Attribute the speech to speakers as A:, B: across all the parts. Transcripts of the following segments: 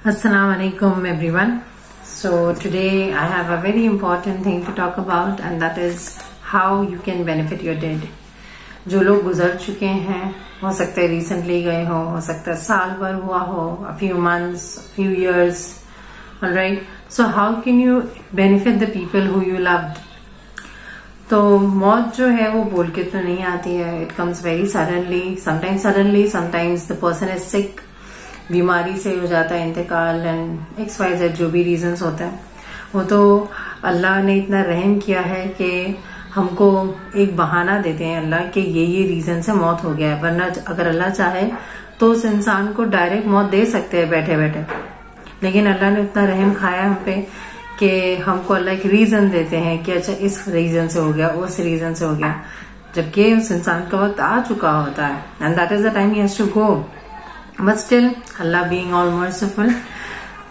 A: Assalamu alaikum everyone. So today I have a very important thing to talk about and that is how you can benefit your dead. जो लोग गुजर चुके हैं, हो सकता है रिसेंटली गए हो सकता है साल भर हुआ हो, a few months, a few years, alright. So how can you benefit the people who you loved? तो मौत जो है वो बोल के तो नहीं आती है. It comes very suddenly, sometimes the person is sick. बीमारी से हो जाता है इंतकाल एंड XYZ जो भी रीजंस होते हैं, वो तो अल्लाह ने इतना रहम किया है कि हमको एक बहाना देते हैं अल्लाह कि ये रीजन से मौत हो गया है. वरना अगर अल्लाह चाहे तो उस इंसान को डायरेक्ट मौत दे सकते हैं बैठे बैठे, लेकिन अल्लाह ने इतना रहम खाया हम पे कि हमको अल्लाह एक रीजन देते हैं कि अच्छा इस रीजन से हो गया, उस रीजन से हो गया, जबकि उस इंसान का वक्त आ चुका होता है and that is the time he has to go. But still Allah being all merciful,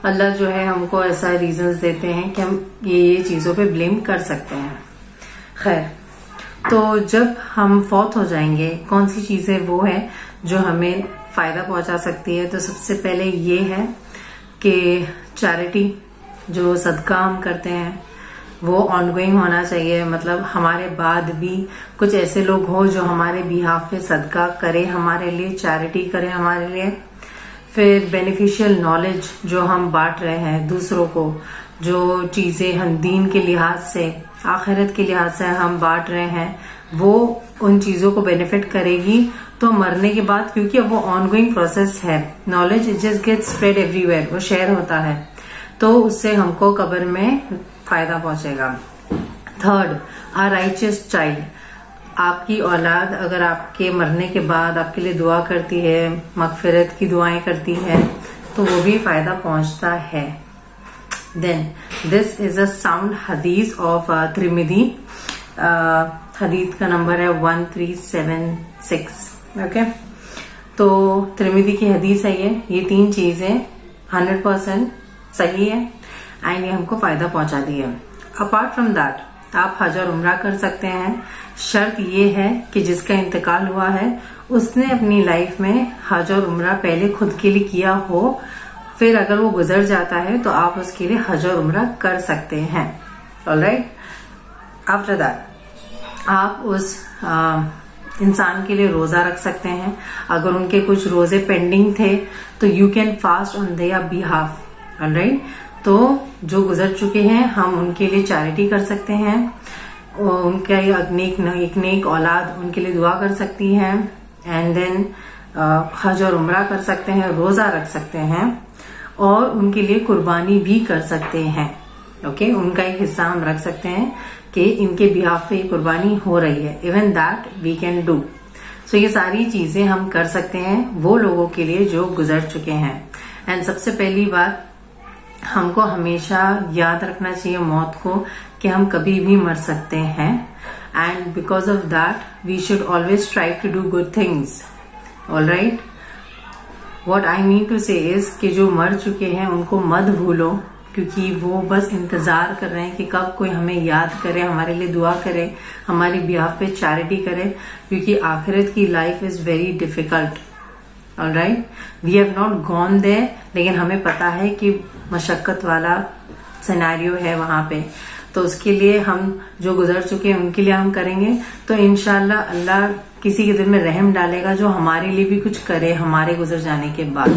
A: Allah जो है हमको ऐसा रीजंस देते हैं कि हम ये चीजों पे ब्लेम कर सकते हैं. खैर, तो जब हम फौत हो जाएंगे कौन सी चीजें वो है जो हमें फायदा पहुंचा सकती है? तो सबसे पहले ये है कि चैरिटी, जो सदका हम करते हैं वो ऑनगोइंग होना चाहिए. मतलब हमारे बाद भी कुछ ऐसे लोग हो जो हमारे बिहाफ पे सदका करे, हमारे लिए चैरिटी करे हमारे लिए. फिर बेनिफिशियल नॉलेज जो हम बांट रहे हैं दूसरों को, जो चीजें हम दीन के लिहाज से, आखिरत के लिहाज से हम बांट रहे हैं, वो उन चीजों को बेनिफिट करेगी. तो मरने के बाद, क्योंकि अब वो ऑनगोइंग प्रोसेस है, knowledge just get spread everywhere, वो शेयर होता है, तो उससे हमको कब्र में फायदा पहुंचेगा. Third, a righteous child. आपकी औलाद अगर आपके मरने के बाद आपके लिए दुआ करती है, मगफिरत की दुआएं करती है, तो वो भी फायदा पहुंचता है. Then this is a sound हदीस ऑफ त्रिमिदी. हदीस का नंबर है 1376. ओके, तो त्रिमिदी की हदीस है ये तीन चीजें 100% सही है एंड ये हमको फायदा पहुंचा दी है. अपार्ट फ्रॉम दैट आप हज और उम्रा कर सकते हैं. शर्त ये है कि जिसका इंतकाल हुआ है उसने अपनी लाइफ में हज और उम्रा पहले खुद के लिए किया हो, फिर अगर वो गुजर जाता है तो आप उसके लिए हज और उम्रा कर सकते हैं. ऑलराइट, आफ्टर दैट आप उस इंसान के लिए रोजा रख सकते हैं. अगर उनके कुछ रोजे पेंडिंग थे तो you can fast on their behalf. Alright, तो जो गुजर चुके हैं हम उनके लिए चैरिटी कर सकते हैं, उनका एक नेक औलाद उनके लिए दुआ कर सकती है एंड देन हज और उम्रा कर सकते हैं, रोजा रख सकते हैं और उनके लिए कुर्बानी भी कर सकते हैं. ओके, उनका एक हिस्सा हम रख सकते हैं कि इनके बिहाफ पे ये कुर्बानी हो रही है. Even that we can do. So ये सारी चीजें हम कर सकते हैं वो लोगों के लिए जो गुजर चुके हैं. एंड सबसे पहली बात, हमको हमेशा याद रखना चाहिए मौत को कि हम कभी भी मर सकते हैं and because of that we should always try to do good things. Alright, what I mean to say is कि जो मर चुके हैं उनको मत भूलो, क्योंकि वो बस इंतजार कर रहे हैं कि कब कोई हमें याद करे, हमारे लिए दुआ करे, हमारी बिहाफ पे चैरिटी करे, क्योंकि आखिरत की life is very difficult. Alright, we have not gone there, लेकिन हमें पता है कि मशक्कत वाला सिनेरियो है वहां पे. तो उसके लिए हम जो गुजर चुके हैं उनके लिए हम करेंगे तो इंशाल्लाह अल्लाह किसी के दिल में रहम डालेगा जो हमारे लिए भी कुछ करे हमारे गुजर जाने के बाद.